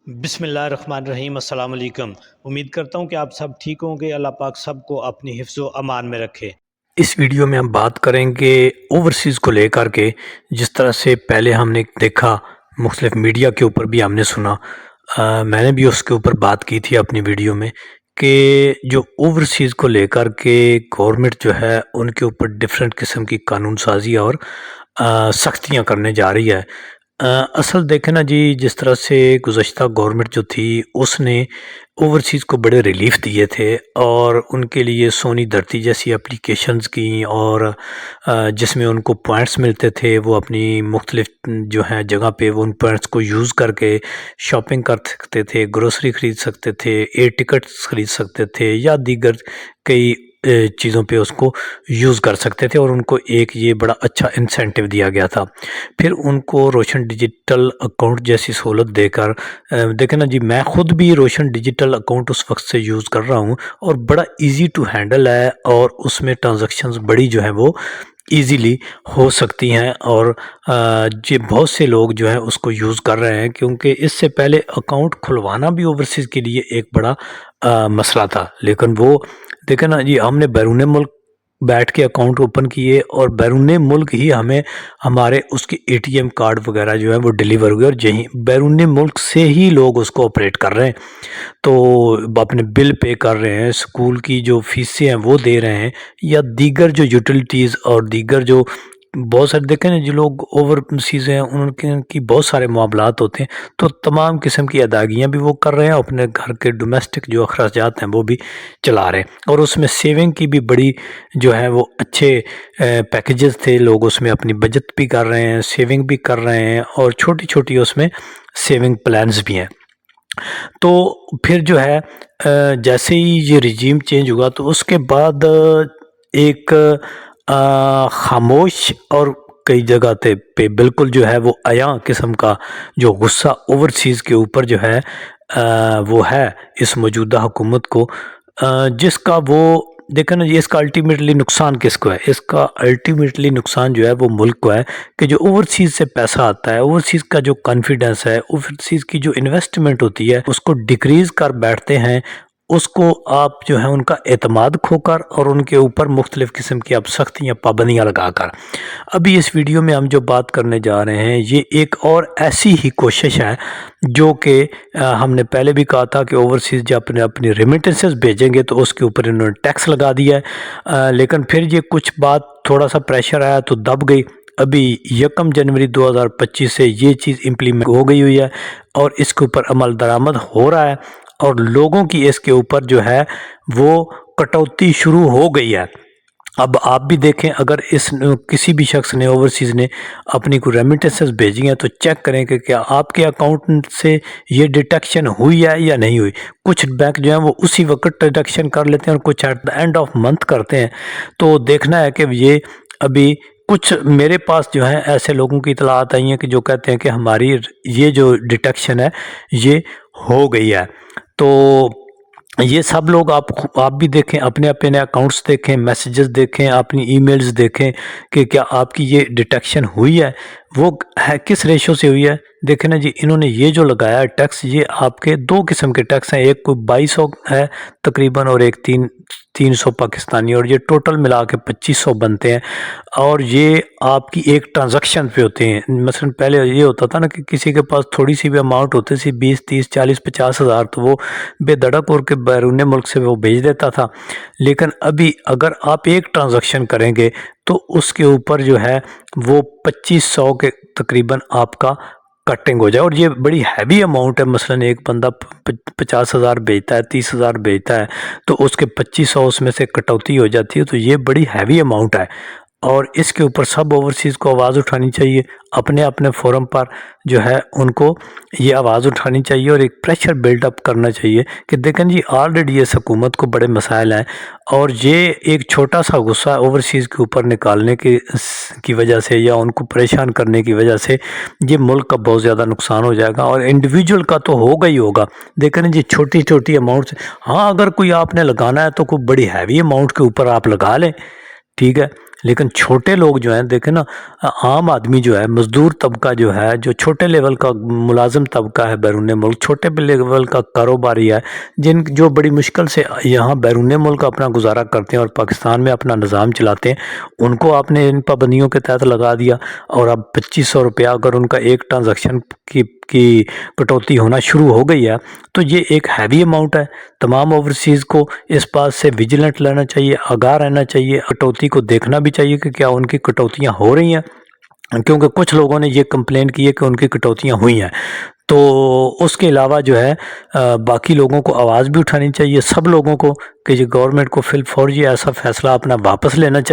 بسم اللہ الرحمن الرحیم۔ السلام علیکم۔ امید کرتا ہوں کہ آپ سب ٹھیک ہوں گے۔ اللہ پاک سب کو اپنی حفظ و امان میں رکھے۔ اس ویڈیو میں ہم بات کریں گے اوورسیز کو لے کر کے، جس طرح سے پہلے ہم نے دیکھا مختلف میڈیا کے اوپر بھی ہم نے سنا، میں نے بھی اس کے اوپر بات کی تھی اپنی ویڈیو میں کہ جو اوورسیز کو لے کر کے گورنمنٹ جو ہے ان کے اوپر ڈفرینٹ قسم کی قانون سازی اور سختیاں کرنے جا رہی ہے۔ اصل دیکھیں نا جی، جس طرح سے گزشتہ گورنمنٹ جو تھی اس نے اوورسیز کو بڑے ریلیف دیے تھے اور ان کے لیے سونی دھرتی جیسی اپلیکیشنز کی، اور جس میں ان کو پوائنٹس ملتے تھے، وہ اپنی مختلف جو ہیں جگہ پہ وہ ان پوائنٹس کو یوز کر کے شاپنگ کر سکتے تھے، گروسری خرید سکتے تھے، ایئر ٹکٹس خرید سکتے تھے، یا دیگر کئی چیزوں پہ اس کو یوز کر سکتے تھے، اور ان کو ایک یہ بڑا اچھا انسینٹیو دیا گیا تھا۔ پھر ان کو روشن ڈیجیٹل اکاؤنٹ جیسی سہولت دے کر، دیکھیں نا جی، میں خود بھی روشن ڈیجیٹل اکاؤنٹ اس وقت سے یوز کر رہا ہوں، اور بڑا ایزی ٹو ہینڈل ہے، اور اس میں ٹرانزیکشنز بڑی جو ہیں وہ ایزیلی ہو سکتی ہیں، اور یہ بہت سے لوگ جو ہیں اس کو یوز کر رہے ہیں، کیونکہ اس سے پہلے اکاؤنٹ کھلوانا بھی اوورسیز کے لیے ایک بڑا مسئلہ تھا۔ لیکن وہ دیکھیں نا جی، ہم نے بیرون ملک بیٹھ کے اکاؤنٹ اوپن کیے، اور بیرون ملک ہی ہمیں ہمارے اس کے اے ٹی ایم کارڈ وغیرہ جو ہے وہ ڈیلیور ہوئے، اور یہیں بیرون ملک سے ہی لوگ اس کو آپریٹ کر رہے ہیں، تو اپنے بل پے کر رہے ہیں، اسکول کی جو فیسیں ہیں وہ دے رہے ہیں، یا دیگر جو یوٹیلیٹیز اور دیگر جو بہت سارے دیکھیں نا جو لوگ اوورسیز ہیں ان کی بہت سارے معاملات ہوتے ہیں، تو تمام قسم کی ادائیگیاں بھی وہ کر رہے ہیں، اپنے گھر کے ڈومیسٹک جو اخراجات ہیں وہ بھی چلا رہے ہیں، اور اس میں سیونگ کی بھی بڑی جو ہے وہ اچھے پیکیجز تھے، لوگ اس میں اپنی بچت بھی کر رہے ہیں، سیونگ بھی کر رہے ہیں، اور چھوٹی چھوٹی اس میں سیونگ پلانز بھی ہیں۔ تو پھر جو ہے جیسے ہی یہ رجیم چینج ہوا تو اس کے بعد ایک خاموش اور کئی جگہ پہ بالکل جو ہے وہ عیاں قسم کا جو غصہ اوورسیز کے اوپر جو ہے وہ ہے اس موجودہ حکومت کو، جس کا وہ دیکھیں نا، یہ اس کا الٹیمیٹلی نقصان کس کو ہے؟ اس کا الٹیمیٹلی نقصان جو ہے وہ ملک کو ہے، کہ جو اوورسیز سے پیسہ آتا ہے، اوورسیز کا جو کانفیڈنس ہے، اوورسیز کی جو انویسٹمنٹ ہوتی ہے، اس کو ڈیکریز کر بیٹھتے ہیں، اس کو آپ جو ہے ان کا اعتماد کھو کر، اور ان کے اوپر مختلف قسم کی اب سختیاں پابندیاں لگا کر۔ ابھی اس ویڈیو میں ہم جو بات کرنے جا رہے ہیں یہ ایک اور ایسی ہی کوشش ہے جو کہ ہم نے پہلے بھی کہا تھا کہ اوورسیز جب اپنی ریمیٹنسز بھیجیں گے تو اس کے اوپر انہوں نے ٹیکس لگا دیا ہے، لیکن پھر یہ کچھ بات تھوڑا سا پریشر آیا تو دب گئی۔ ابھی 1 جنوری 2025 سے یہ چیز امپلیمنٹ ہو گئی ہوئی ہے، اور اس کے اوپر عمل درآمد ہو رہا ہے، اور لوگوں کی اس کے اوپر جو ہے وہ کٹوتی شروع ہو گئی ہے۔ اب آپ بھی دیکھیں، اگر کسی بھی شخص نے اوورسیز نے اپنی کوئی ریمیٹنسز بھیجی ہیں تو چیک کریں کہ کیا آپ کے اکاؤنٹ سے یہ ڈیٹیکشن ہوئی ہے یا نہیں ہوئی۔ کچھ بینک جو ہیں وہ اسی وقت ڈیٹیکشن کر لیتے ہیں، اور کچھ at the end of month کرتے ہیں، تو دیکھنا ہے کہ یہ ابھی کچھ میرے پاس جو ہیں ایسے لوگوں کی اطلاعات آئی ہیں کہ جو کہتے ہیں کہ ہماری یہ جو ڈیٹیکشن ہے یہ ہو گئی ہے۔ تو یہ سب لوگ آپ بھی دیکھیں، اپنے اپنے اکاؤنٹس دیکھیں، میسیجز دیکھیں، اپنی ای میلز دیکھیں کہ کیا آپ کی یہ ڈیٹیکشن ہوئی ہے، وہ ہے کس ریشو سے ہوئی ہے۔ دیکھیں نا جی، انہوں نے یہ جو لگایا ہے ٹیکس، یہ آپ کے 2 قسم کے ٹیکس ہیں، ایک کوئی 2200 ہے تقریباً، اور ایک 300 پاکستانی، اور یہ ٹوٹل ملا کے 2500 بنتے ہیں، اور یہ آپ کی ایک ٹرانزیکشن پہ ہوتے ہیں۔ مثلا پہلے یہ ہوتا تھا نا کہ کسی کے پاس تھوڑی سی بھی اماؤنٹ ہوتی تھی، 20 30 40 50 ہزار، تو وہ بے دھڑک اور کے بیرون ملک سے وہ بھیج دیتا تھا، لیکن ابھی اگر آپ ایک ٹرانزیکشن کریں گے تو اس کے اوپر جو ہے وہ 2500 کے تقریباً آپ کا کٹنگ ہو جائے، اور یہ بڑی ہیوی اماؤنٹ ہے۔ مثلا ایک بندہ 50 ہزار بھیجتا ہے، 30 ہزار بھیجتا ہے، تو اس کے 2500 اس میں سے کٹوتی ہو جاتی ہے، تو یہ بڑی ہیوی اماؤنٹ ہے، اور اس کے اوپر سب اوورسیز کو آواز اٹھانی چاہیے، اپنے اپنے فورم پر جو ہے ان کو یہ آواز اٹھانی چاہیے، اور ایک پریشر بلڈ اپ کرنا چاہیے کہ دیکھیں جی، آلریڈی اس حکومت کو بڑے مسائل ہیں، اور یہ ایک چھوٹا سا غصہ اوورسیز کے اوپر نکالنے کی وجہ سے، یا ان کو پریشان کرنے کی وجہ سے، یہ ملک کا بہت زیادہ نقصان ہو جائے گا، اور انڈیویجول کا تو ہوگا ہی ہوگا۔ دیکھیں جی، چھوٹی چھوٹی اماؤنٹس، ہاں اگر کوئی آپ نے لگانا ہے تو کوئی بڑی ہیوی اماؤنٹ کے اوپر آپ لگا لیں، ٹھیک ہے، لیکن چھوٹے لوگ جو ہیں دیکھیں نا، عام آدمی جو ہے، مزدور طبقہ جو ہے، جو چھوٹے لیول کا ملازم طبقہ ہے بیرون ملک، چھوٹے لیول کا کاروباری ہے، جو بڑی مشکل سے یہاں بیرون ملک اپنا گزارا کرتے ہیں اور پاکستان میں اپنا نظام چلاتے ہیں، ان کو آپ نے ان پابندیوں کے تحت لگا دیا، اور اب 2500 روپیہ اگر ان کا ایک ٹرانزیکشن کی کٹوتی ہونا شروع ہو گئی ہے، تو یہ ایک ہیوی اماؤنٹ ہے۔ تمام اوورسیز کو اس بات سے ویجیلنٹ لینا چاہیے، آگاہ رہنا چاہیے، کٹوتی کو دیکھنا بھی چاہیے کہ کیا ان کی کٹوتیاں ہو رہی ہیں، کیونکہ کچھ لوگوں نے یہ کمپلین کی ہے کہ ان کی کٹوتیاں ہوئی ہیں۔ تو اس کے علاوہ جو ہے باقی لوگوں کو آواز بھی اٹھانی چاہیے، سب لوگوں کو، کہ یہ گورنمنٹ کو فی الفور ایسا فیصلہ اپنا واپس لینا چاہیے۔